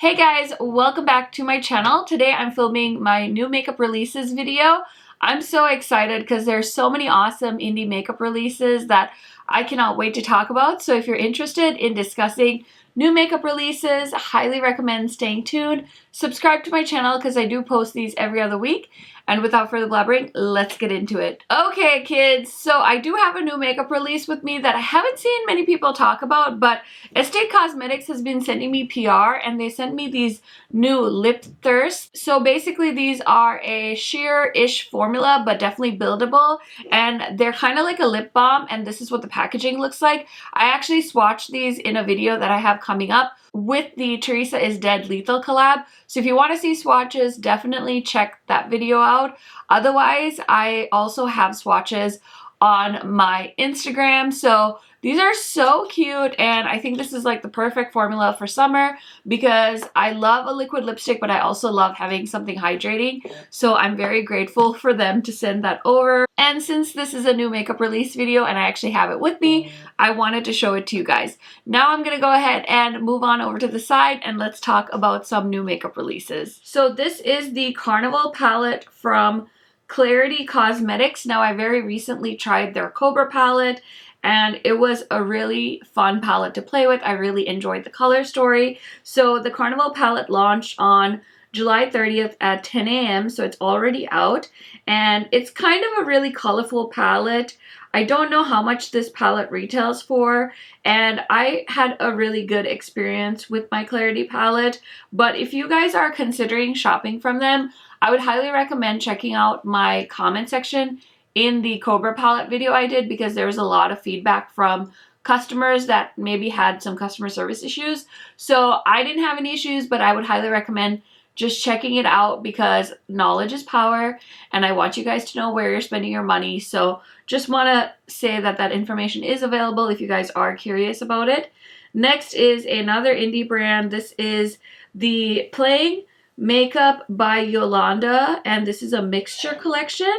Hey guys, welcome back to my channel. Today I'm filming my new makeup releases video. I'm so excited because there's so many awesome indie makeup releases that I cannot wait to talk about. So if you're interested in discussing new makeup releases, I highly recommend staying tuned. Subscribe to my channel because I do post these every other week. And without further blabbering, let's get into it. Okay, kids, so I do have a new makeup release with me that I haven't seen many people talk about, but Estate Cosmetics has been sending me PR and they sent me these new lip thirsts. So basically these are a sheer-ish formula, but definitely buildable, and they're kind of like a lip balm, and this is what the packaging looks like. I actually swatched these in a video that I have coming up with the Teresa is Dead Lethal collab. So if you want to see swatches, definitely check that video out. Otherwise, I also have swatches on my Instagram. So these are so cute, and I think this is like the perfect formula for summer because I love a liquid lipstick, but I also love having something hydrating. So I'm very grateful for them to send that over. And since this is a new makeup release video and I actually have it with me, I wanted to show it to you guys. Now I'm gonna go ahead and move on over to the side and let's talk about some new makeup releases. So this is the Carnival palette from Clarity Cosmetics. Now I very recently tried their Cobra palette and it was a really fun palette to play with. I really enjoyed the color story. So the Carnival palette launched on July 30th at 10 a.m. so it's already out, and it's kind of a really colorful palette. I don't know how much this palette retails for, and I had a really good experience with my Clarity palette, but if you guys are considering shopping from them, I would highly recommend checking out my comment section in the Cobra palette video I did, because there was a lot of feedback from customers that maybe had some customer service issues. So I didn't have any issues, but I would highly recommend just checking it out because knowledge is power and I want you guys to know where you're spending your money. So just want to say that that information is available if you guys are curious about it. Next is another indie brand. This is the Playing Makeup by Yolanda, and this is a mixture collection.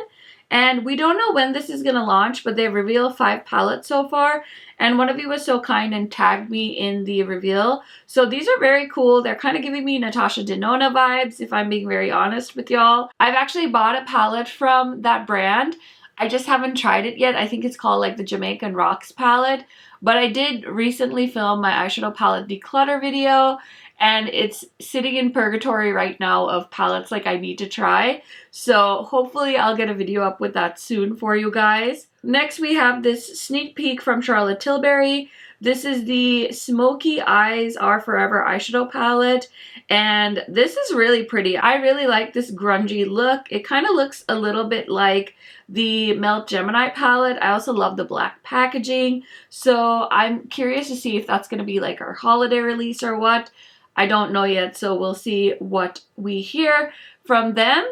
And we don't know when this is going to launch, but they've revealed 5 palettes so far. And one of you was so kind and tagged me in the reveal. So these are very cool. They're kind of giving me Natasha Denona vibes, if I'm being very honest with y'all. I've actually bought a palette from that brand. I just haven't tried it yet. I think it's called like the Jamaican Rocks palette. But I did recently film my eyeshadow palette declutter video, and it's sitting in purgatory right now of palettes like I need to try. So hopefully I'll get a video up with that soon for you guys. Next we have this sneak peek from Charlotte Tilbury. This is the Smoky Eyes Are Forever eyeshadow palette, and this is really pretty. I really like this grungy look. It kind of looks a little bit like the Melt Gemini palette. I also love the black packaging, so I'm curious to see if that's going to be like our holiday release or what. I don't know yet, so we'll see what we hear from them.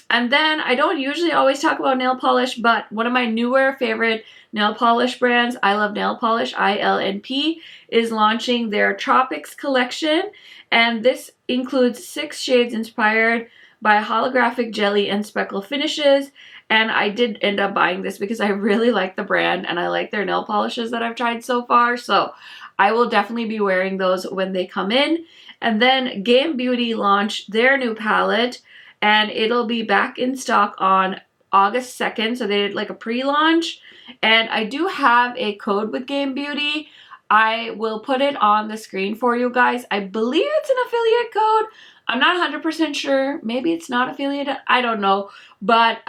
And then I don't usually always talk about nail polish, but one of my newer favorite nail polish brands, I Love Nail Polish, ILNP, is launching their Tropics collection. And this includes 6 shades inspired by holographic jelly and speckle finishes. And I did end up buying this because I really like the brand and I like their nail polishes that I've tried so far. So I will definitely be wearing those when they come in. And then Game Beauty launched their new palette, and it'll be back in stock on August 2nd. So they did like a pre-launch, and I do have a code with Game Beauty. I will put it on the screen for you guys. I believe it's an affiliate code. I'm not 100% sure. Maybe it's not affiliated. I don't know. But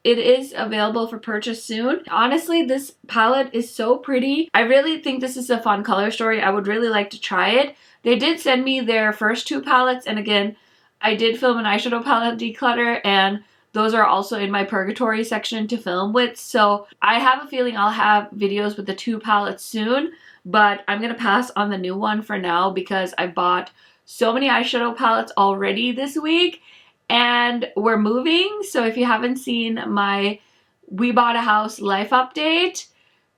it is available for purchase soon. Honestly, this palette is so pretty. I really think this is a fun color story. I would really like to try it. They did send me their first 2 palettes. And again, I did film an eyeshadow palette declutter, and those are also in my purgatory section to film with. So I have a feeling I'll have videos with the 2 palettes soon. But I'm going to pass on the new one for now because I bought so many eyeshadow palettes already this week, and we're moving. So if you haven't seen my We Bought a House life update,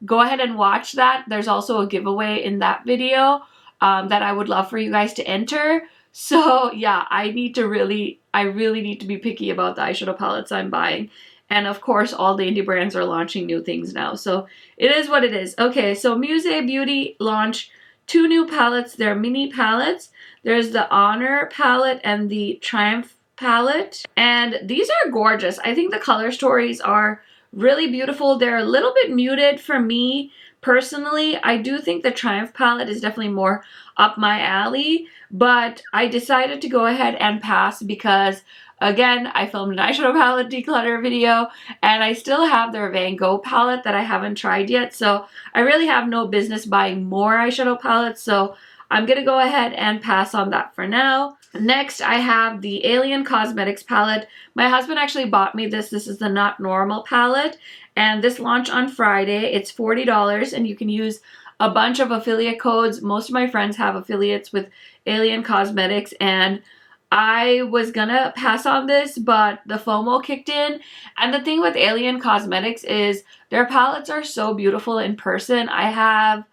go ahead and watch that. There's also a giveaway in that video that I would love for you guys to enter. So yeah, I really need to be picky about the eyeshadow palettes I'm buying. And of course, all the indie brands are launching new things now. So it is what it is. Okay, so Muse Beauty launched two new palettes. They're mini palettes. There's the Honor palette and the Triumph palette. And these are gorgeous. I think the color stories are really beautiful. They're a little bit muted for me personally. I do think the Triumph palette is definitely more up my alley, but I decided to go ahead and pass because, again, I filmed an eyeshadow palette declutter video, and I still have their Van Gogh palette that I haven't tried yet, so I really have no business buying more eyeshadow palettes, so I'm gonna go ahead and pass on that for now. Next, I have the Alien Cosmetics palette. My husband actually bought me this. This is the Not Normal palette, and this launched on Friday. It's $40, and you can use a bunch of affiliate codes. Most of my friends have affiliates with Alien Cosmetics, and I was gonna pass on this, but the FOMO kicked in. And the thing with Alien Cosmetics is their palettes are so beautiful in person. I have,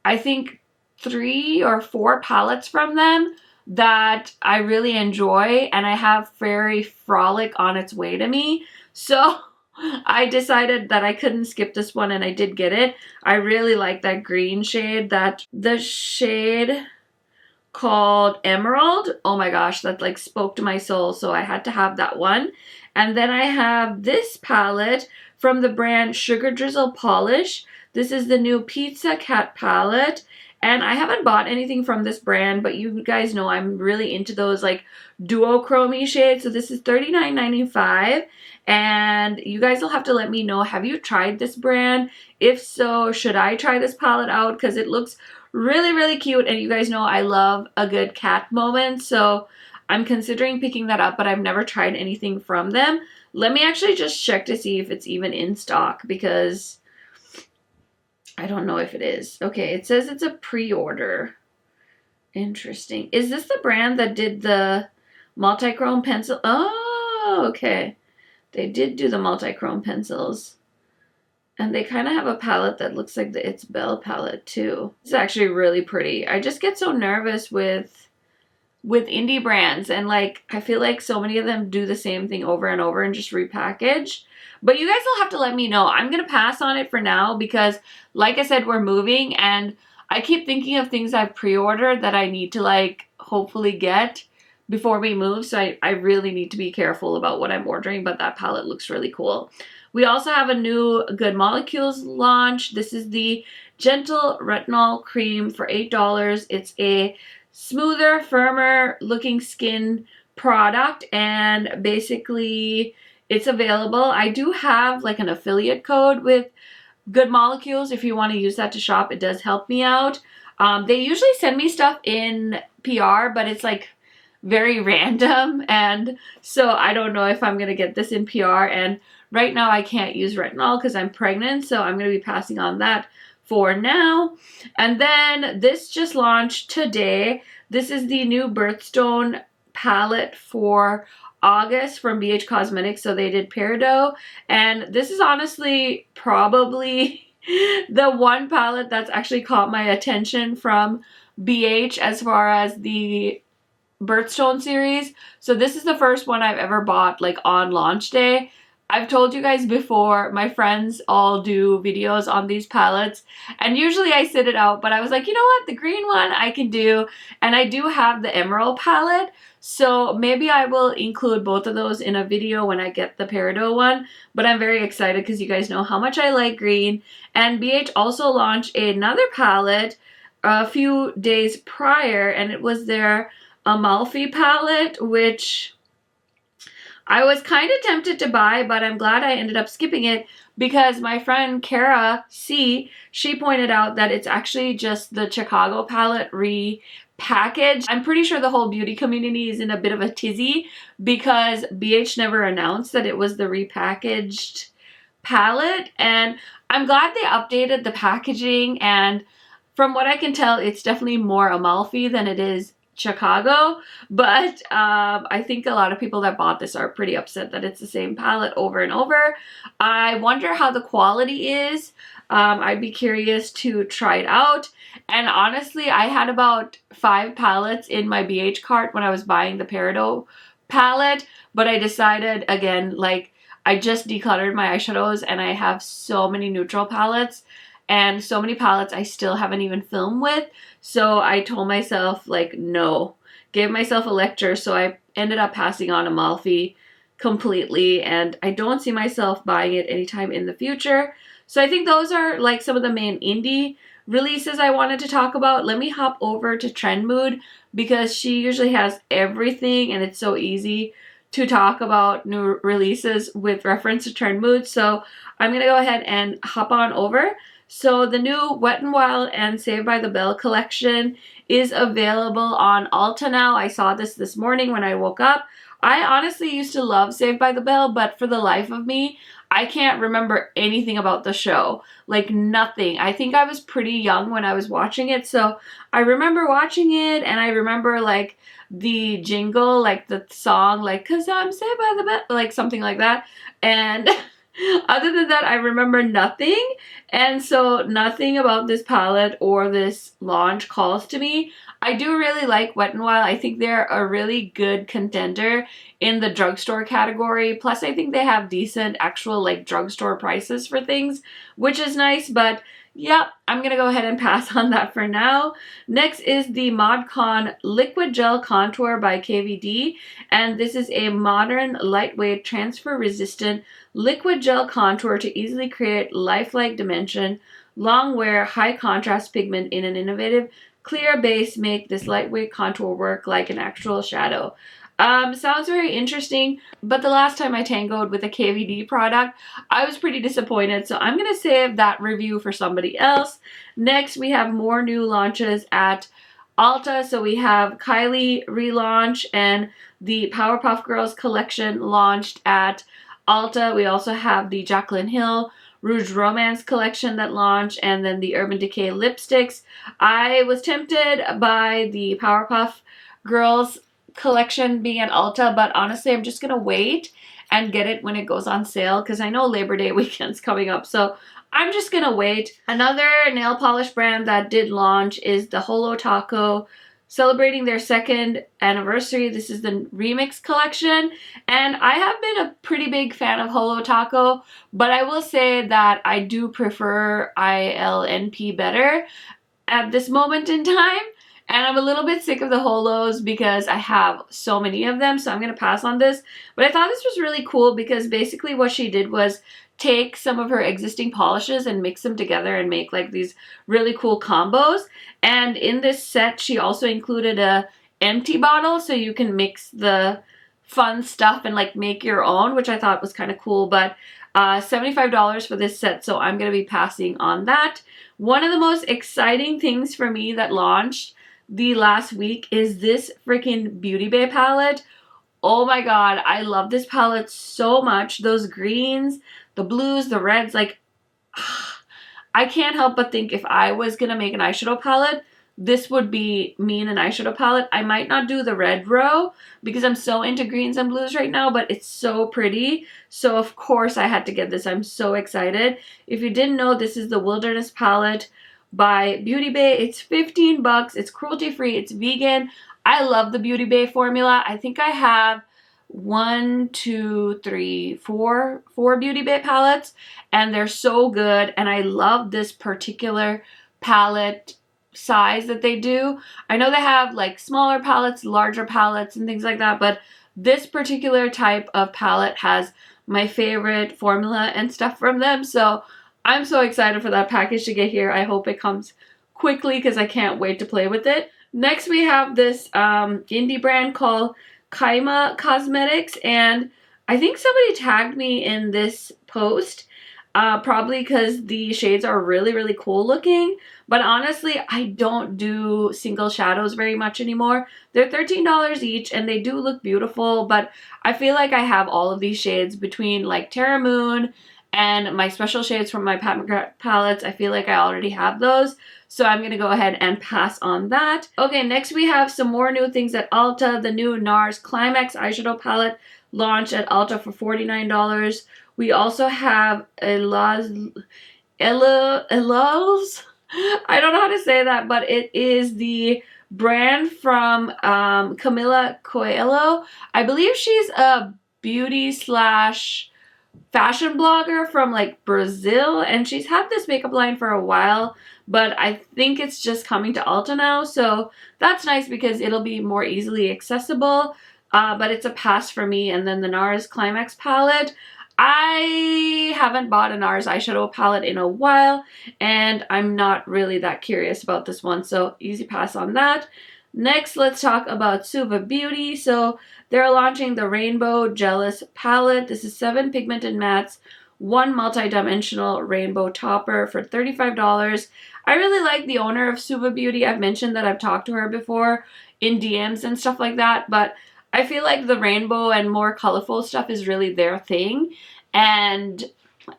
I think, 3 or 4 palettes from them that I really enjoy, and I have Fairy Frolic on its way to me. So I decided that I couldn't skip this one, and I did get it. I really like that green shade, the shade called Emerald. Oh my gosh, that like spoke to my soul, so I had to have that one. And then I have this palette from the brand Sugar Drizzle Polish. This is the new Pizza Cat palette. And I haven't bought anything from this brand, but you guys know I'm really into those like duochrome shades. So this is $39.95. And you guys will have to let me know, have you tried this brand? If so, should I try this palette out? Because it looks really, really cute. And you guys know I love a good cat moment. So I'm considering picking that up, but I've never tried anything from them. Let me actually just check to see if it's even in stock, because I don't know if it is. Okay, it says it's a pre-order. Interesting. Is this the brand that did the multi-chrome pencil? Oh, okay. They did do the multi-chrome pencils. And they kind of have a palette that looks like the It's Belle palette too. It's actually really pretty. I just get so nervous with indie brands, and like I feel like so many of them do the same thing over and over and just repackage. But you guys will have to let me know. I'm gonna pass on it for now because, like I said, we're moving, and I keep thinking of things I've pre-ordered that I need to like hopefully get before we move. So I really need to be careful about what I'm ordering, but that palette looks really cool. We also have a new Good Molecules launch. This is the Gentle Retinol Cream for $8. It's a smoother, firmer looking skin product, and basically it's available. I do have like an affiliate code with Good Molecules. If you want to use that to shop, it does help me out. They usually send me stuff in PR, but it's like very random, and so I don't know if I'm gonna get this in PR. And right now I can't use retinol because I'm pregnant, so I'm gonna be passing on that for now. And then this just launched today. This is the new Birthstone palette for August from BH Cosmetics. So they did Peridot, and this is honestly probably the one palette that's actually caught my attention from BH as far as the Birthstone series. So this is the first one I've ever bought like on launch day. I've told you guys before, my friends all do videos on these palettes, and usually I sit it out, but I was like, you know what, the green one I can do, and I do have the Emerald palette, so maybe I will include both of those in a video when I get the Peridot one. But I'm very excited because you guys know how much I like green. And BH also launched another palette a few days prior, and it was their Amalfi palette, which I was kind of tempted to buy, but I'm glad I ended up skipping it because my friend Kara C, she pointed out that it's actually just the Chicago palette repackaged. I'm pretty sure the whole beauty community is in a bit of a tizzy because BH never announced that it was the repackaged palette, and I'm glad they updated the packaging, and from what I can tell, it's definitely more Amalfi than it is Chicago, but I think a lot of people that bought this are pretty upset that it's the same palette over and over. I wonder how the quality is. I'd be curious to try it out. And honestly, I had about 5 palettes in my BH cart when I was buying the Peridot palette, but I decided, again, like I just decluttered my eyeshadows and I have so many neutral palettes, and so many palettes I still haven't even filmed with. So I told myself, like, no, gave myself a lecture. So I ended up passing on Amalfi completely, and I don't see myself buying it anytime in the future. So I think those are like some of the main indie releases I wanted to talk about. Let me hop over to Trend Mood because she usually has everything and it's so easy to talk about new releases with reference to Trend Mood. So I'm going to go ahead and hop on over. So the new Wet n Wild and Saved by the Bell collection is available on Ulta now. I saw this morning when I woke up. I honestly used to love Saved by the Bell, but for the life of me, I can't remember anything about the show. Like, nothing. I think I was pretty young when I was watching it, so I remember watching it, and I remember, like, the jingle, like, the song, like, 'cause I'm saved by the bell, like, something like that, and other than that, I remember nothing, and so nothing about this palette or this launch calls to me. I do really like Wet n Wild. I think they're a really good contender in the drugstore category. Plus, I think they have decent actual like drugstore prices for things, which is nice. But yeah, I'm going to go ahead and pass on that for now. Next is the ModCon Liquid Gel Contour by KVD. And this is a modern, lightweight, transfer-resistant liquid gel contour to easily create lifelike dimension, long wear, high contrast pigment in an innovative clear base. Make this lightweight contour work like an actual shadow. Sounds very interesting, but the last time I tangoed with a KVD product, I was pretty disappointed, so I'm going to save that review for somebody else. Next, we have more new launches at Ulta. So we have Kylie relaunch and the Powerpuff Girls collection launched at Ulta. We also have the Jaclyn Hill Rouge Romance collection that launched, and then the Urban Decay lipsticks. I was tempted by the Powerpuff Girls collection being at Ulta, but honestly, I'm just going to wait and get it when it goes on sale because I know Labor Day weekend's coming up, so I'm just going to wait. Another nail polish brand that did launch is the Holo Taco, celebrating their 2nd anniversary. This is the Remix collection, and I have been a pretty big fan of Holo Taco, but I will say that I do prefer ILNP better at this moment in time, and I'm a little bit sick of the Holos because I have so many of them, so I'm going to pass on this. But I thought this was really cool because basically what she did was take some of her existing polishes and mix them together and make like these really cool combos. And in this set, she also included a empty bottle so you can mix the fun stuff and like make your own, which I thought was kind of cool. But $75 for this set, so I'm going to be passing on that. One of the most exciting things for me that launched the last week is this freaking Beauty Bay palette. Oh my god, I love this palette so much. Those greens, the blues, the reds, like, I can't help but think if I was going to make an eyeshadow palette, this would be me in an eyeshadow palette. I might not do the red row because I'm so into greens and blues right now, but it's so pretty. So of course I had to get this. I'm so excited. If you didn't know, this is the Wilderness palette by Beauty Bay. It's 15 bucks. It's cruelty free. It's vegan. I love the Beauty Bay formula. I think I have 4 Beauty Bay palettes, and they're so good. And I love this particular palette size that they do. I know they have like smaller palettes, larger palettes, and things like that, but this particular type of palette has my favorite formula and stuff from them. So I'm so excited for that package to get here. I hope it comes quickly because I can't wait to play with it. Next, we have this indie brand called Kaima Cosmetics, and I think somebody tagged me in this post, probably because the shades are really, really cool looking. But honestly, I don't do single shadows very much anymore. They're $13 each, and they do look beautiful, but I feel like I have all of these shades between like Terra Moon and my special shades from my Pat McGrath palettes. I feel like I already have those, so I'm going to go ahead and pass on that. Okay, next we have some more new things at Ulta. The new NARS Climax eyeshadow palette launched at Ulta for $49. We also have Elo's, I don't know how to say that, but it is the brand from Camila Coelho. I believe she's a beauty slash fashion blogger from like Brazil, and she's had this makeup line for a while, but I think it's just coming to Ulta now, so that's nice because it'll be more easily accessible, but it's a pass for me. And then the NARS Climax palette. I haven't bought a NARS eyeshadow palette in a while, and I'm not really that curious about this one, so easy pass on that. Next, let's talk about Suva Beauty. So they're launching the Rainbow Jealous palette. This is 7 pigmented mattes, 1 multi-dimensional rainbow topper for $35. I really like the owner of Suva Beauty. I've mentioned that I've talked to her before in DMs and stuff like that, but I feel like the rainbow and more colorful stuff is really their thing, and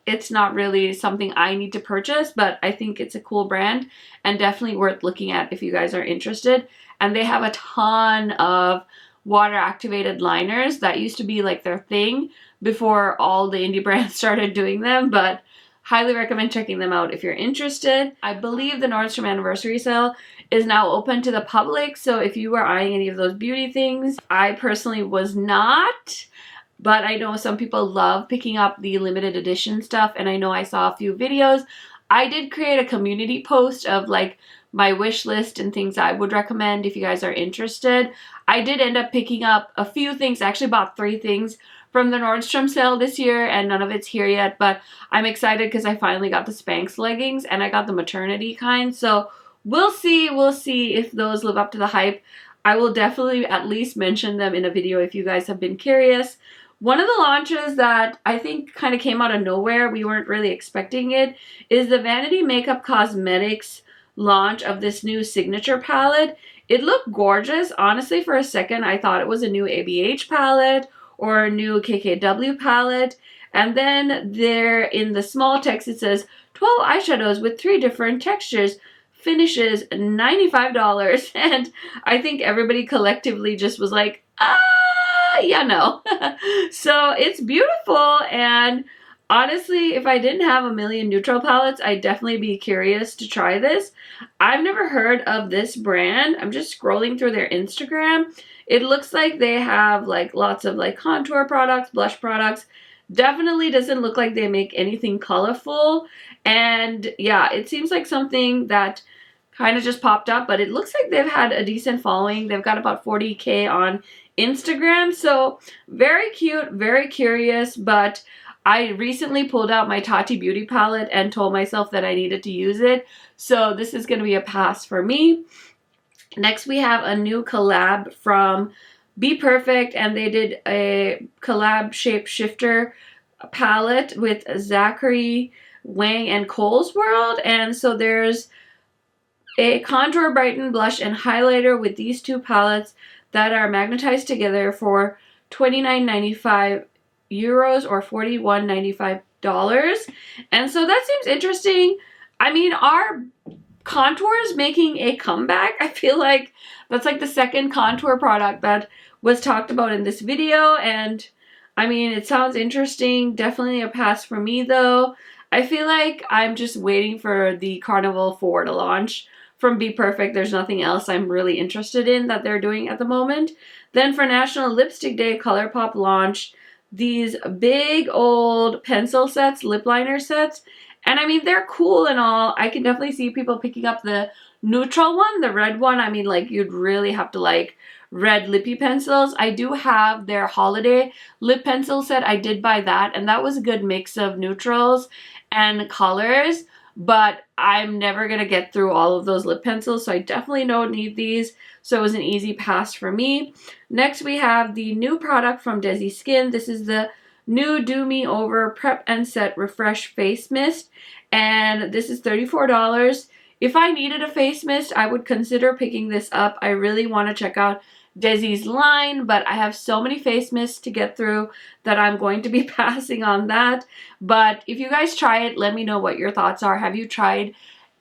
it's not really something I need to purchase, but I think it's a cool brand and definitely worth looking at if you guys are interested. And they have a ton of water activated liners that used to be like their thing before all the indie brands started doing them, but highly recommend checking them out if you're interested. I believe the Nordstrom anniversary sale is now open to the public, so if you were eyeing any of those beauty things, I personally was not, but I know some people love picking up the limited edition stuff, and I know I saw a few videos. I did create a community post of like my wish list and things I would recommend if you guys are interested. I did end up picking up a few things. I actually bought 3 things from the Nordstrom sale this year, and none of it's here yet, but I'm excited because I finally got the Spanx leggings and I got the maternity kind, so we'll see if those live up to the hype. I will definitely at least mention them in a video if you guys have been curious. One of the launches that I think kind of came out of nowhere, we weren't really expecting it, is the Vanity Makeup Cosmetics launch of this new signature palette. It looked gorgeous. Honestly, for a second, I thought it was a new ABH palette or a new KKW palette. And then there in the small text, it says 12 eyeshadows with 3 different textures, finishes $95. And I think everybody collectively just was like, yeah, no. So it's beautiful, and honestly, if I didn't have a million neutral palettes, I'd definitely be curious to try this. I've never heard of this brand. I'm just scrolling through their Instagram. It looks like they have like lots of like contour products, blush products. Definitely doesn't look like they make anything colorful. And yeah, it seems like something that kind of just popped up, but it looks like they've had a decent following. They've got about 40K on Instagram. So very cute, very curious, but I recently pulled out my Tati Beauty palette and told myself that I needed to use it. So this is going to be a pass for me. Next, we have a new collab from Be Perfect, and they did a collab shape shifter palette with Zachary Wang and Cole's World. And so there's a contour, brighten, blush, and highlighter with these 2 palettes that are magnetized together for €29.95 or $41.95. And so that seems interesting. I mean, are contours making a comeback? I feel like that's like the second contour product that was talked about in this video, and I mean, it sounds interesting. Definitely a pass for me though. I feel like I'm just waiting for the Carnival 4 to launch from Be Perfect. There's nothing else I'm really interested in that they're doing at the moment. Then for National Lipstick Day, ColourPop launched these big old pencil sets, lip liner sets. And I mean, they're cool and all. I can definitely see people picking up the neutral one, the red one. I mean, like, you'd really have to like red lippy pencils. I do have their holiday lip pencil set. I did buy that, and that was a good mix of neutrals and colors, but I'm never gonna get through all of those lip pencils, so I definitely don't need these. So it was an easy pass for me. Next, we have the new product from Desi Skin. This is the new Do Me Over Prep and Set Refresh Face Mist, and this is $34. If I needed a face mist, I would consider picking this up. I really want to check out Desi's line, but I have so many face mists to get through that I'm going to be passing on that. But if you guys try it, let me know what your thoughts are. Have you tried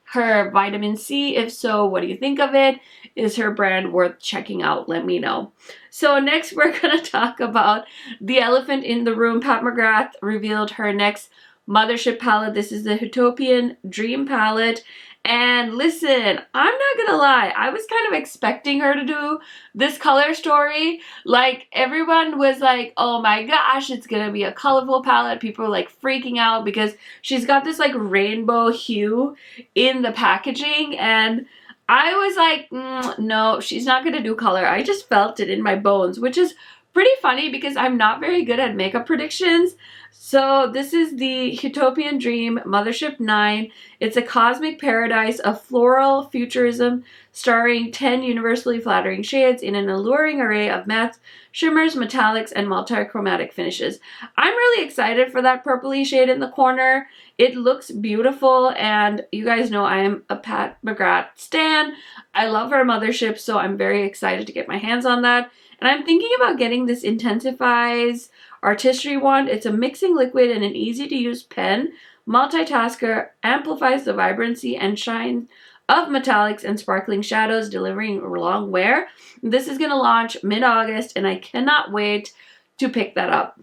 her vitamin C? If so, what do you think of it? Is her brand worth checking out? Let me know. So next, we're going to talk about the elephant in the room. Pat McGrath revealed her next Mothership palette. This is the Utopian Dream palette, And listen, I'm not gonna lie, I was kind of expecting her to do this color story. Like, everyone was like, oh my gosh, it's gonna be a colorful palette. People were like freaking out because she's got this like rainbow hue in the packaging, and I was like, no, she's not gonna do color. I just felt it in my bones, which is pretty funny because I'm not very good at makeup predictions. So this is the Utopian Dream Mothership 9. It's a cosmic paradise of floral futurism starring 10 universally flattering shades in an alluring array of mattes, shimmers, metallics, and multi-chromatic finishes. I'm really excited for that purpley shade in the corner. It looks beautiful, and you guys know I am a Pat McGrath stan. I love her Mothership, so I'm very excited to get my hands on that. And I'm thinking about getting this Intensifies Artistry wand. It's a mixing liquid and an easy-to-use pen. Multitasker, amplifies the vibrancy and shine of metallics and sparkling shadows, delivering long wear. This is going to launch mid-August, and I cannot wait to pick that up.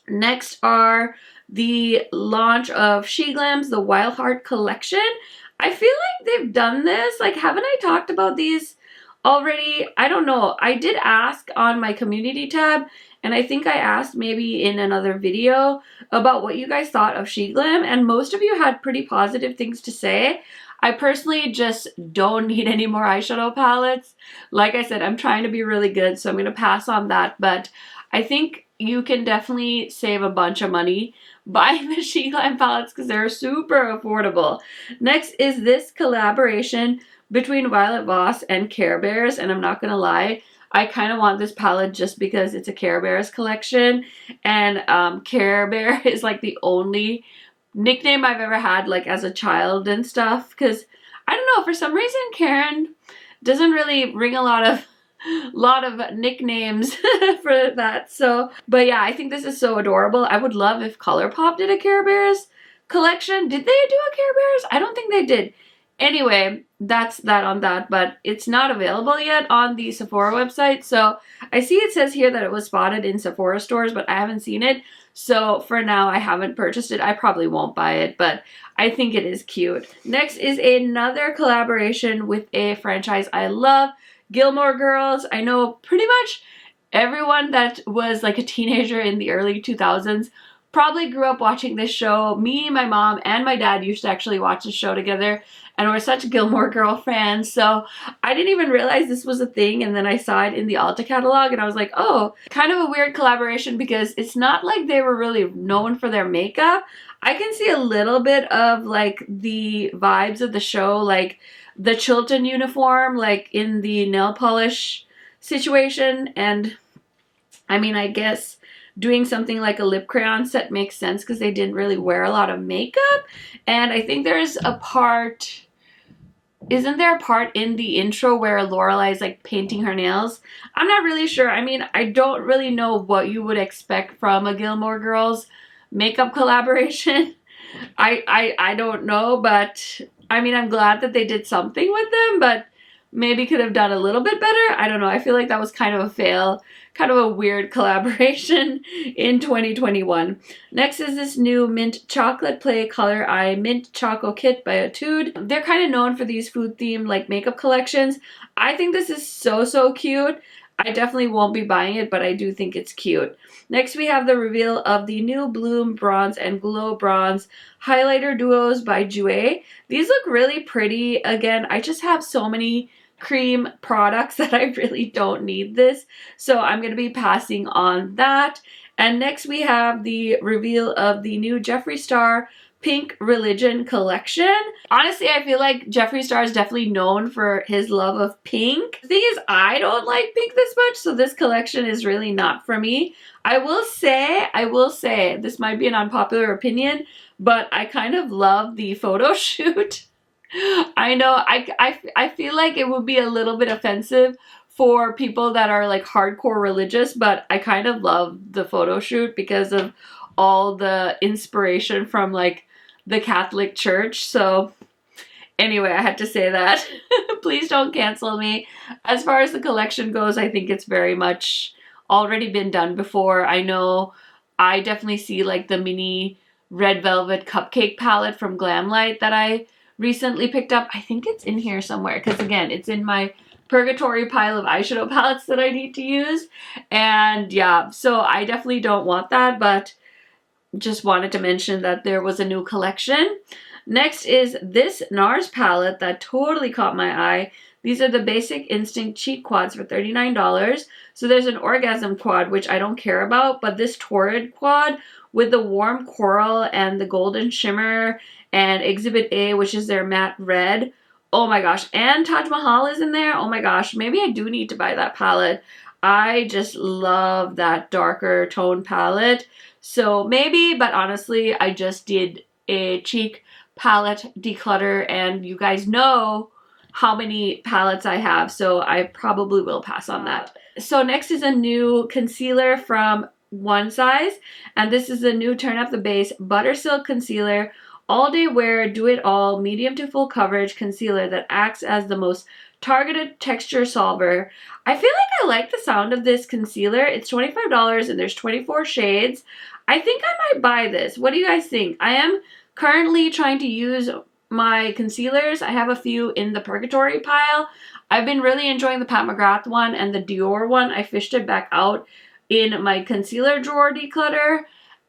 Next are the launch of She Glam's The Wild Heart Collection. I feel like they've done this. Like, haven't I talked about these already? I don't know. I did ask on my community tab, and I think I asked maybe in another video about what you guys thought of She Glam, and most of you had pretty positive things to say. I personally just don't need any more eyeshadow palettes. Like I said, I'm trying to be really good, so I'm going to pass on that, but I think you can definitely save a bunch of money buying the She Glam palettes because they're super affordable. Next is this collaboration between Violet Voss and Care Bears, and I'm not gonna lie, I kind of want this palette just because it's a Care Bears collection, and Care Bear is like the only nickname I've ever had, like as a child and stuff, because I don't know, for some reason Karen doesn't really ring a lot of nicknames for that. So, but yeah, I think this is so adorable. I would love if ColourPop did a Care Bears collection. Did they do a Care Bears? I don't think they did. Anyway, that's that on that, but it's not available yet on the Sephora website. So I see it says here that it was spotted in Sephora stores, but I haven't seen it. So for now, I haven't purchased it. I probably won't buy it, but I think it is cute. Next is another collaboration with a franchise I love, Gilmore Girls. I know pretty much everyone that was like a teenager in the early 2000s probably grew up watching this show. Me, my mom, and my dad used to actually watch the show together, and we're such Gilmore Girl fans, so I didn't even realize this was a thing, and then I saw it in the Ulta catalog, and I was like, oh, kind of a weird collaboration because it's not like they were really known for their makeup. I can see a little bit of like the vibes of the show, like the Chilton uniform, like in the nail polish situation, and I mean, I guess doing something like a lip crayon set makes sense because they didn't really wear a lot of makeup. And I think there's a part, isn't there a part in the intro where Lorelai is like painting her nails? I'm not really sure. I mean, I don't really know what you would expect from a Gilmore Girls makeup collaboration. I don't know, but I mean, I'm glad that they did something with them, but maybe could have done a little bit better. I don't know. I feel like that was kind of a fail, kind of a weird collaboration in 2021. Next is this new Mint Chocolate Play Color Eye Mint Choco Kit by Etude. They're kind of known for these food themed like makeup collections. I think this is so cute. I definitely won't be buying it, but I do think it's cute. Next, we have the reveal of the new Bloom Bronze and Glow Bronze Highlighter Duos by Jouer. These look really pretty. Again, I just have so many cream products that I really don't need this, so I'm going to be passing on that. And next, we have the reveal of the new Jeffree Star Pink Religion collection. Honestly, I feel like Jeffree Star is definitely known for his love of pink. The thing is, I don't like pink this much, so this collection is really not for me. I will say, this might be an unpopular opinion, but I kind of love the photo shoot. I know, I feel like it would be a little bit offensive for people that are like hardcore religious, but I kind of love the photo shoot because of all the inspiration from like the Catholic Church. So anyway, I had to say that. Please don't cancel me. As far as the collection goes, I think it's very much already been done before. I know I definitely see like the mini red velvet cupcake palette from Glamlight that I recently picked up. I think it's in here somewhere because, again, it's in my purgatory pile of eyeshadow palettes that I need to use. And yeah, so I definitely don't want that, but just wanted to mention that there was a new collection. Next is this NARS palette that totally caught my eye. These are the Basic Instinct Cheek Quads for $39. So there's an Orgasm Quad, which I don't care about, but this Torrid Quad with the warm coral and the golden shimmer and Exhibit A, which is their matte red. Oh my gosh, and Taj Mahal is in there. Oh my gosh, maybe I do need to buy that palette. I just love that darker tone palette. So maybe, but honestly, I just did a cheek palette declutter, and you guys know how many palettes I have, so I probably will pass on that. So next is a new concealer from 1's, and this is the new Turn Up the Base Butter Silk Concealer. All Day Wear, Do It All, medium to full coverage concealer that acts as the most targeted texture solver. I feel like I like the sound of this concealer. It's $25 and there's 24 shades. I think I might buy this. What do you guys think? I am currently trying to use my concealers. I have a few in the purgatory pile. I've been really enjoying the Pat McGrath one and the Dior one. I fished it back out in my concealer drawer declutter,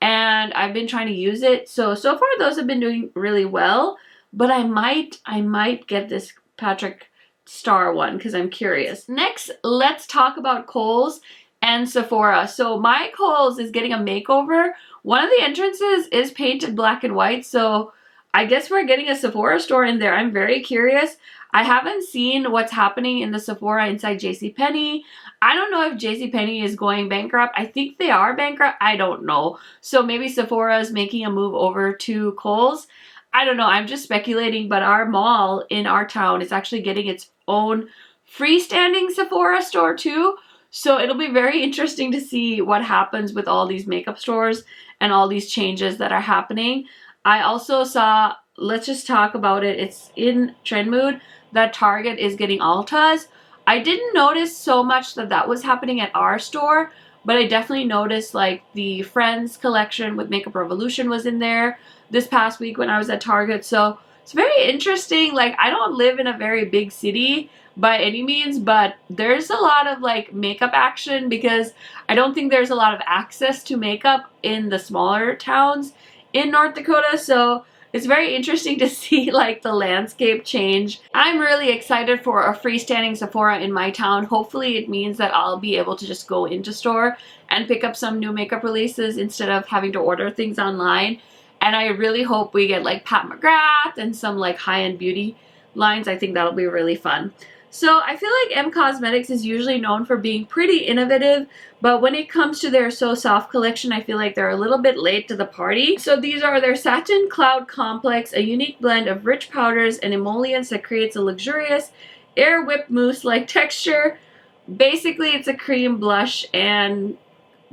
and I've been trying to use it. So far those have been doing really well, but I might get this Patrick Star one because I'm curious. Next, let's talk about Kohl's and Sephora. So my Kohl's is getting a makeover. One of the entrances is painted black and white, so I guess we're getting a Sephora store in there. I'm very curious. I haven't seen what's happening in the Sephora inside JCPenney. I don't know if JCPenney is going bankrupt. I think they are bankrupt. I don't know. So maybe Sephora is making a move over to Kohl's. I don't know. I'm just speculating, but our mall in our town is actually getting its own freestanding Sephora store too. So it'll be very interesting to see what happens with all these makeup stores and all these changes that are happening. I also saw, let's just talk about it, it's in Trend Mood, that Target is getting Ultas. I didn't notice so much that that was happening at our store, but I definitely noticed like the Friends collection with Makeup Revolution was in there this past week when I was at Target. So it's very interesting. Like, I don't live in a very big city by any means, but there's a lot of like makeup action because I don't think there's a lot of access to makeup in the smaller towns in North Dakota. So it's very interesting to see like the landscape change. I'm really excited for a freestanding Sephora in my town. Hopefully it means that I'll be able to just go into store and pick up some new makeup releases instead of having to order things online. And I really hope we get like Pat McGrath and some like high-end beauty lines. I think that'll be really fun. So I feel like M Cosmetics is usually known for being pretty innovative, but when it comes to their So Soft collection, I feel like they're a little bit late to the party. So these are their Satin Cloud Complex, a unique blend of rich powders and emollients that creates a luxurious air whipped mousse-like texture. Basically, it's a cream blush and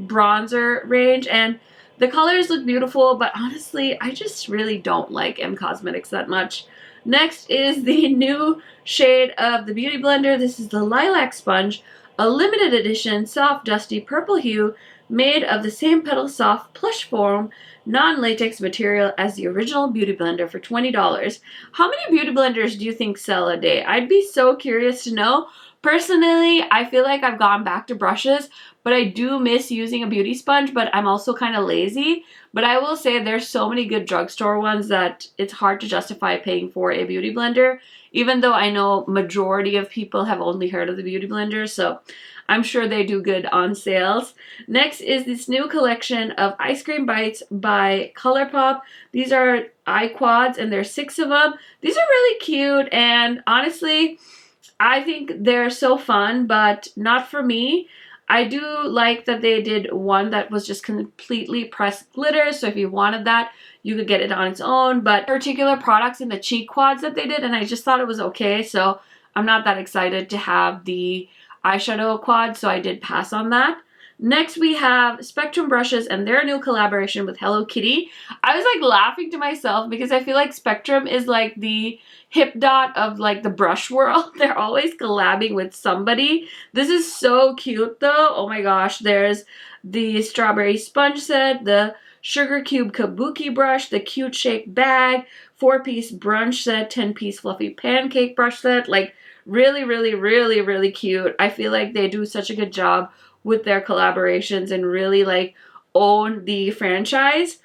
bronzer range, and the colors look beautiful, but honestly, I just really don't like M Cosmetics that much. Next is the new shade of the Beauty Blender. This is the Lilac Sponge, a limited edition soft dusty purple hue made of the same petal soft plush form non-latex material as the original Beauty Blender for $20. How many Beauty Blenders do you think sell a day? I'd be so curious to know. Personally, I feel like I've gone back to brushes, but I do miss using a beauty sponge, but I'm also kind of lazy. But I will say there's so many good drugstore ones that it's hard to justify paying for a beauty blender, even though I know majority of people have only heard of the Beauty Blender, so I'm sure they do good on sales. Next is this new collection of Ice Cream Bites by ColourPop. These are eye quads, and there's 6 of them. These are really cute, and honestly, I think they're so fun, but not for me. I do like that they did one that was just completely pressed glitter, so if you wanted that, you could get it on its own, but particular products in the cheek quads that they did, and I just thought it was okay, so I'm not that excited to have the eyeshadow quad, so I did pass on that. Next, we have Spectrum brushes and their new collaboration with Hello Kitty. I was like laughing to myself because I feel like Spectrum is like the hip dot of like the brush world. They're always collabing with somebody. This is so cute though. Oh my gosh. There's the strawberry sponge set, the sugar cube kabuki brush, the cute shake bag, 4-piece brunch set, 10-piece fluffy pancake brush set. Like really, really, really, really cute. I feel like they do such a good job with their collaborations and really like own the franchise.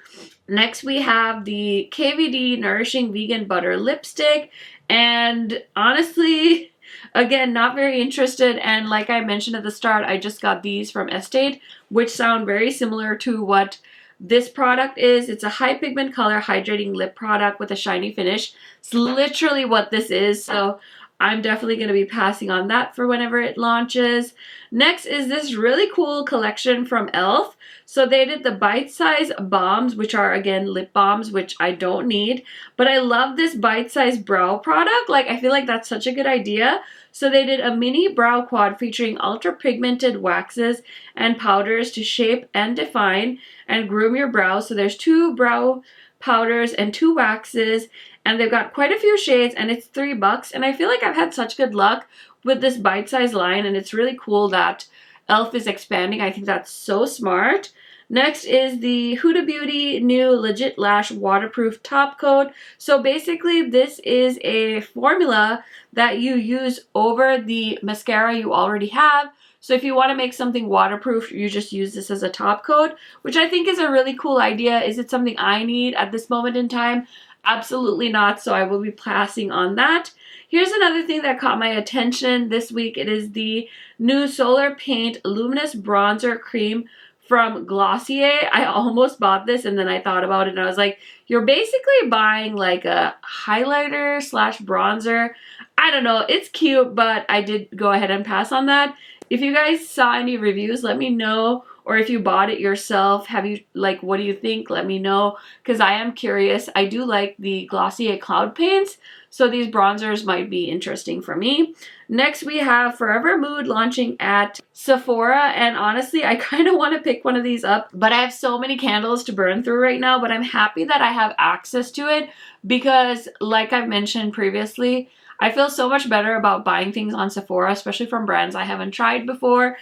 Next we have the KVD Nourishing Vegan Butter Lipstick, and honestly, again, not very interested. And like I mentioned at the start, I just got these from Estate, which sound very similar to what this product is. It's a high pigment color hydrating lip product with a shiny finish. It's literally what this is, so I'm definitely going to be passing on that for whenever it launches. Next is this really cool collection from e.l.f. So they did the bite-size balms, which are again lip balms, which I don't need. But I love this bite-size brow product. Like I feel like that's such a good idea. So they did a mini brow quad featuring ultra pigmented waxes and powders to shape and define and groom your brows. So there's 2 brow powders and 2 waxes, and they've got quite a few shades, and it's $3. And I feel like I've had such good luck with this bite-size line, and it's really cool that e.l.f. is expanding. I think that's so smart. Next is the Huda Beauty new Legit Lash Waterproof Top Coat. So basically this is a formula that you use over the mascara you already have. So if you want to make something waterproof, you just use this as a top coat, which I think is a really cool idea. Is it something I need at this moment in time? Absolutely not, so I will be passing on that. Here's another thing that caught my attention this week. It is the new Solar Paint Luminous Bronzer Cream from Glossier. I almost bought this and then I thought about it and I was like, you're basically buying like a highlighter slash bronzer. I don't know, it's cute, but I did go ahead and pass on that. If you guys saw any reviews, let me know. Or if you bought it yourself, have you, like, what do you think? Let me know, because I am curious. I do like the Glossier Cloud Paints, so these bronzers might be interesting for me. Next, we have Forever Mood launching at Sephora, and honestly, I kind of want to pick one of these up, but I have so many candles to burn through right now, but I'm happy that I have access to it, because like I've mentioned previously, I feel so much better about buying things on Sephora, especially from brands I haven't tried before,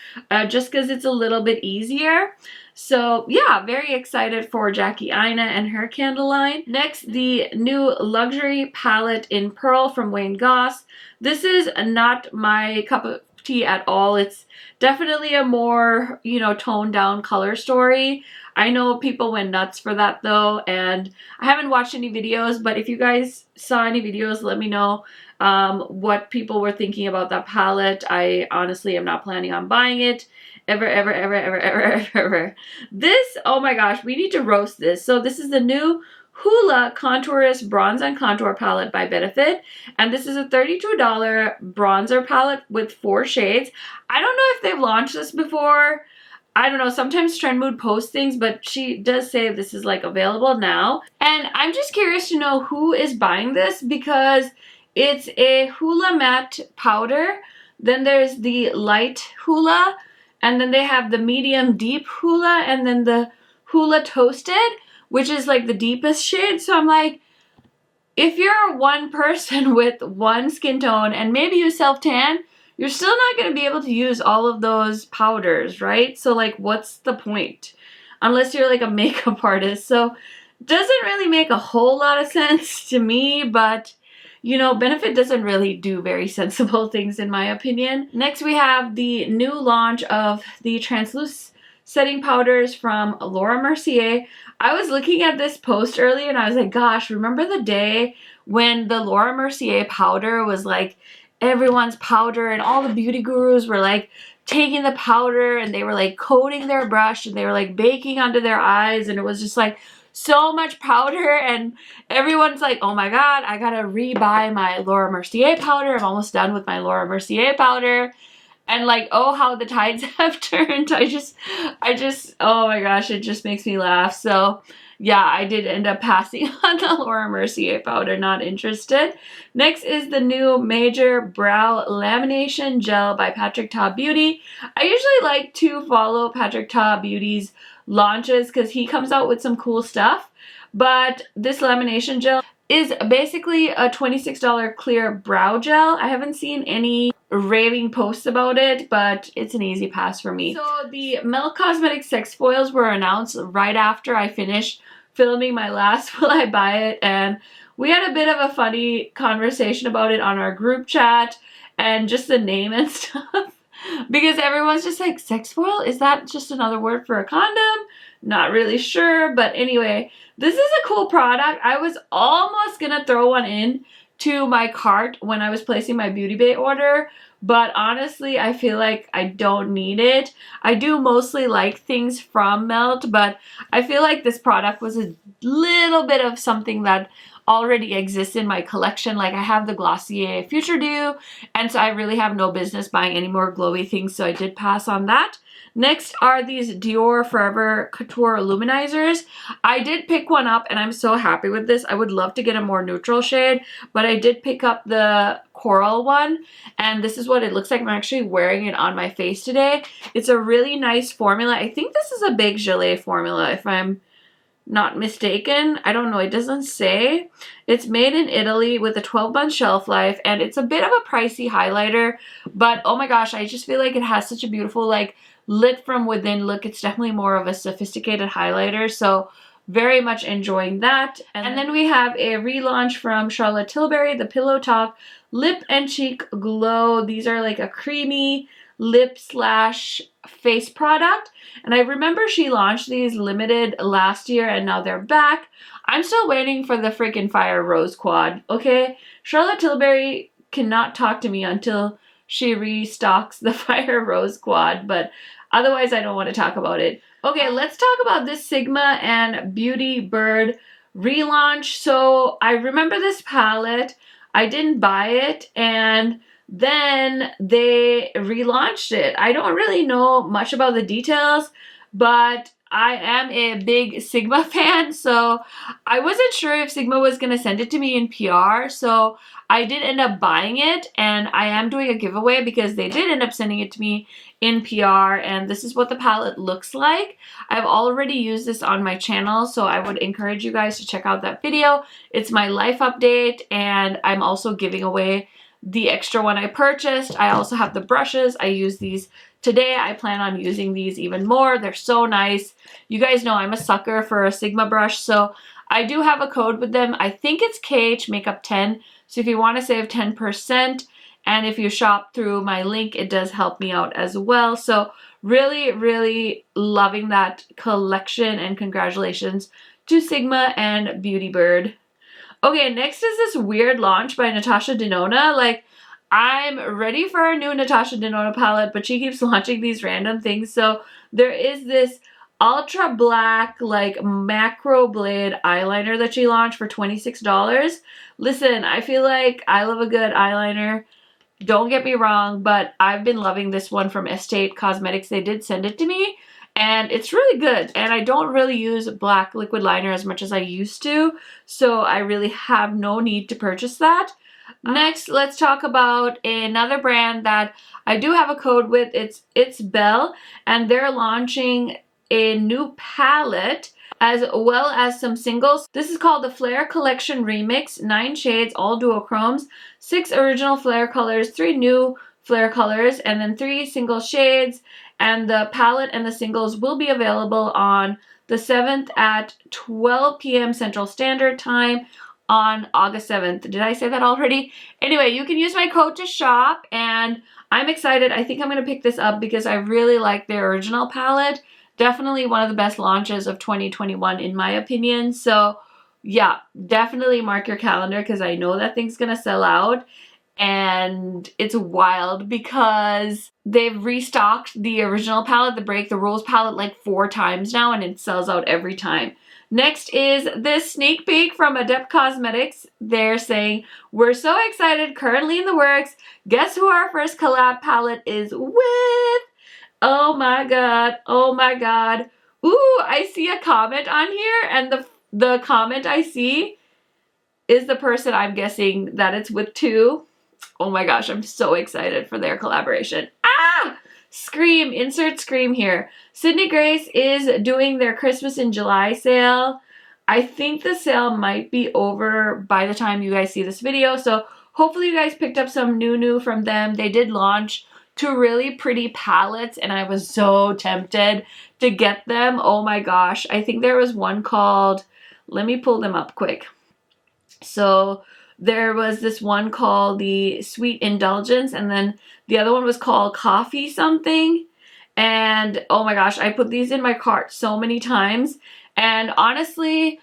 just because it's a little bit easier. So yeah, very excited for Jackie Aina and her candle line. Next, the new luxury palette in Pearl from Wayne Goss. This is not my cup of tea at all. It's definitely a more, you know, toned down color story. I know people went nuts for that though, and I haven't watched any videos, but if you guys saw any videos, let me know what people were thinking about that palette. I honestly am not planning on buying it ever, ever, ever, ever, ever, ever, ever. This, oh my gosh, we need to roast this. So this is the new Hoola Contourist Bronze and Contour Palette by Benefit, and this is a $32 bronzer palette with 4 shades. I don't know if they've launched this before. I don't know, sometimes Trend Mood posts things, but she does say this is like available now. And I'm just curious to know who is buying this, because it's a Hoola matte powder, then there's the light Hoola, and then they have the medium deep Hoola, and then the Hoola Toasted, which is like the deepest shade. So I'm like, if you're one person with one skin tone and maybe you self-tan, you're still not going to be able to use all of those powders, right? So like, what's the point? Unless you're like a makeup artist. So doesn't really make a whole lot of sense to me, but you know, Benefit doesn't really do very sensible things in my opinion. Next, we have the new launch of the translucent setting powders from Laura Mercier. I was looking at this post earlier and I was like, gosh, remember the day when the Laura Mercier powder was like everyone's powder, and all the beauty gurus were like taking the powder and they were like coating their brush and they were like baking under their eyes, and it was just like so much powder, and everyone's like, oh my god, I gotta re-buy my Laura Mercier powder. I'm almost done with my Laura Mercier powder. And like, oh, how the tides have turned. I just, oh my gosh, it just makes me laugh. So yeah, I did end up passing on the Laura Mercier powder, not interested. Next is the new Major Brow Lamination Gel by Patrick Ta Beauty. I usually like to follow Patrick Ta Beauty's launches because he comes out with some cool stuff. But this lamination gel is basically a $26 clear brow gel. I haven't seen any raving posts about it, but it's an easy pass for me. So the Milk Cosmetics sex foils were announced right after I finished filming my last Will I Buy It, and we had a bit of a funny conversation about it on our group chat and just the name and stuff. Because everyone's just like, sex foil? Is that just another word for a condom? Not really sure. But anyway, this is a cool product. I was almost gonna throw one in to my cart when I was placing my Beauty Bay order. But honestly, I feel like I don't need it. I do mostly like things from Melt, but I feel like this product was a little bit of something that already exists in my collection. Like I have the Glossier Future Dew, and so I really have no business buying any more glowy things, so I did pass on that. Next are these Dior Forever Couture Luminizers. I did pick one up and I'm so happy with this. I would love to get a more neutral shade, but I did pick up the coral one, and this is what it looks like. I'm actually wearing it on my face today. It's a really nice formula. I think this is a big gelée formula if I'm not mistaken. I don't know, it doesn't say. It's made in Italy with a 12-month shelf life, and it's a bit of a pricey highlighter, but oh my gosh, I just feel like it has such a beautiful like lit from within look. It's definitely more of a sophisticated highlighter, so very much enjoying that. And then we have a relaunch from Charlotte Tilbury, the Pillow Talk Lip and Cheek Glow. These are like a creamy lip slash face product, and I remember she launched these limited last year and now they're back. I'm still waiting for the freaking Fire Rose Quad, okay? Charlotte Tilbury cannot talk to me until she restocks the Fire Rose Quad, but otherwise I don't want to talk about it. Okay, let's talk about this Sigma and Beauty Bird relaunch. So I remember this palette. I didn't buy it, and then they relaunched it. I don't really know much about the details, but I am a big Sigma fan, so I wasn't sure if Sigma was going to send it to me in PR, so I did end up buying it, and I am doing a giveaway because they did end up sending it to me in PR, and this is what the palette looks like. I've already used this on my channel, so I would encourage you guys to check out that video. It's my life update, and I'm also giving away the extra one I purchased. I also have the brushes. I use these today. I plan on using these even more. They're so nice. You guys know I'm a sucker for a Sigma brush, so I do have a code with them. I think it's KH Makeup 10. So if you want to save 10%, and if you shop through my link, it does help me out as well. So really, really loving that collection, and congratulations to Sigma and Beauty Bird. Okay, next is this weird launch by Natasha Denona. Like, I'm ready for a new Natasha Denona palette, but she keeps launching these random things. So there is this ultra black like macro blade eyeliner that she launched for $26. Listen, I feel like I love a good eyeliner. Don't get me wrong, but I've been loving this one from Estate Cosmetics. They did send it to me, and it's really good. And I don't really use black liquid liner as much as I used to, so I really have no need to purchase that. Next, let's talk about another brand that I do have a code with. It's Belle, and they're launching a new palette as well as some singles. This is called the Flare Collection Remix. 9 shades, all duochromes, 6 original flare colors, 3 new flare colors, and then 3 single shades. And the palette and the singles will be available on the 7th at 12 p.m. Central Standard Time on August 7th. Did I say that already? Anyway, you can use my code to shop, and I'm excited. I think I'm going to pick this up because I really like their original palette. Definitely one of the best launches of 2021 in my opinion. So yeah, definitely mark your calendar because I know that thing's gonna sell out. And it's wild because they've restocked the original palette, the Break the Rules palette, like 4 times now, and it sells out every time. Next is this sneak peek from Adept Cosmetics. They're saying, we're so excited, currently in the works. Guess who our first collab palette is with? Oh my god, oh my god. Ooh, I see a comment on here, and the comment I see is the person I'm guessing that it's with too. Oh my gosh, I'm so excited for their collaboration. Ah! Scream, insert Scream here. Sydney Grace is doing their Christmas in July sale. I think the sale might be over by the time you guys see this video, so hopefully you guys picked up some new from them. They did launch 2 really pretty palettes, and I was so tempted to get them. Oh my gosh. I think there was one called, let me pull them up quick. So there was this one called the Sweet Indulgence, and then the other one was called Coffee something. And oh my gosh, I put these in my cart so many times. And honestly,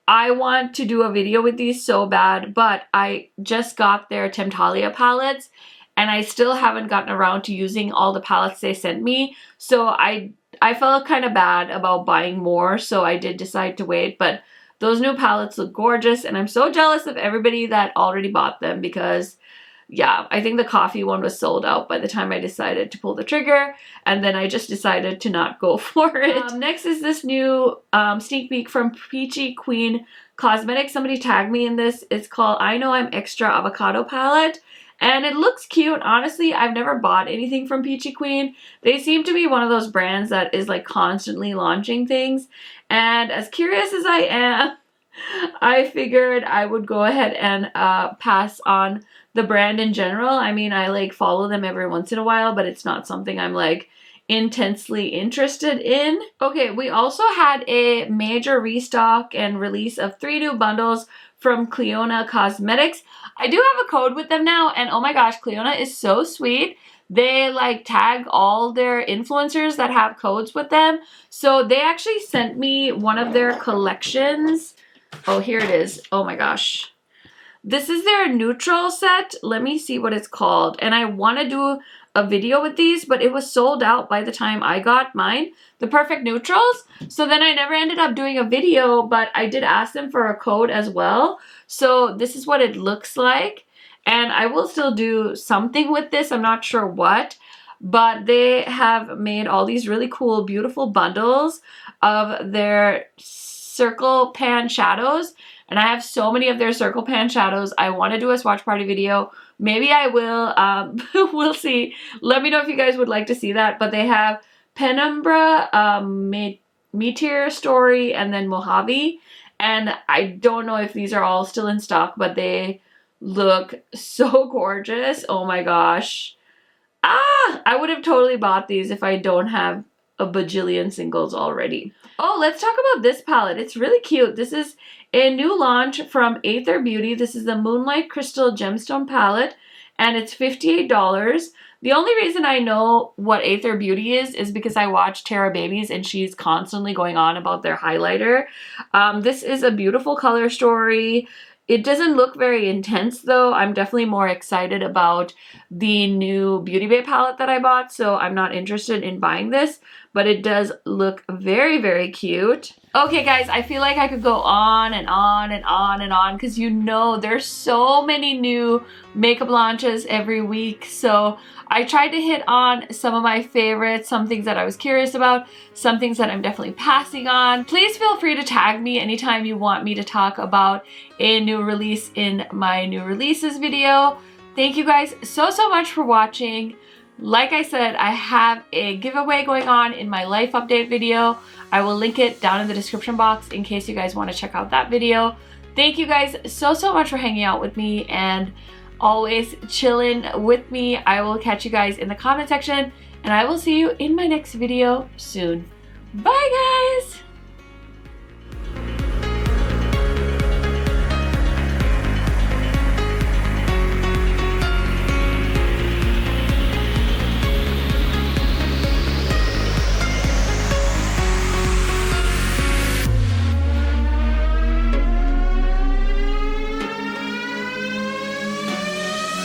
I want to do a video with these so bad, but I just got their Temptalia palettes and I still haven't gotten around to using all the palettes they sent me. So I felt kind of bad about buying more, so I did decide to wait. But those new palettes look gorgeous and I'm so jealous of everybody that already bought them because yeah, I think the coffee one was sold out by the time I decided to pull the trigger, and then I just decided to not go for it. Next is this new sneak peek from Peachy Queen Cosmetics. Somebody tagged me in this. It's called I Know I'm Extra Avocado Palette, and it looks cute. Honestly, I've never bought anything from Peachy Queen. They seem to be one of those brands that is like constantly launching things, and as curious as I am, I figured I would go ahead and pass on the brand in general. I mean, I like follow them every once in a while, but it's not something I'm like intensely interested in. Okay, we also had a major restock and release of 3 new bundles from Cleona Cosmetics. I do have a code with them now, and oh my gosh, Cleona is so sweet. They like tag all their influencers that have codes with them. So they actually sent me one of their collections. Oh, here it is. Oh my gosh. This is their neutral set. Let me see what it's called. And I want to do a video with these, but it was sold out by the time I got mine, the perfect neutrals. So then I never ended up doing a video, but I did ask them for a code as well. So this is what it looks like. And I will still do something with this. I'm not sure what, but they have made all these really cool, beautiful bundles of their circle pan shadows. And I have so many of their circle pan shadows. I want to do a swatch party video. Maybe I will. We'll see. Let me know if you guys would like to see that. But they have Penumbra, Meteor Story, and then Mojave. And I don't know if these are all still in stock, but they look so gorgeous. Oh my gosh. I would have totally bought these if I don't have a bajillion singles already. Oh, let's talk about this palette. It's really cute. This is a new launch from Aether Beauty. This is the Moonlight Crystal Gemstone palette, and it's $58. The only reason I know what Aether Beauty is because I watch Tara Babies and she's constantly going on about their highlighter. This is a beautiful color story. It doesn't look very intense though. I'm definitely more excited about the new Beauty Bay palette that I bought, so I'm not interested in buying this, but it does look very, very cute. Okay guys, I feel like I could go on and on and on and on because you know there's so many new makeup launches every week, so I tried to hit on some of my favorites, some things that I was curious about, some things that I'm definitely passing on. Please feel free to tag me anytime you want me to talk about a new release in my new releases video. Thank you guys so much for watching. Like I said, I have a giveaway going on in my life update video. I will link it down in the description box in case you guys want to check out that video. Thank you guys so much for hanging out with me and always chilling with me. I will catch you guys in the comment section and I will see you in my next video soon. Bye guys!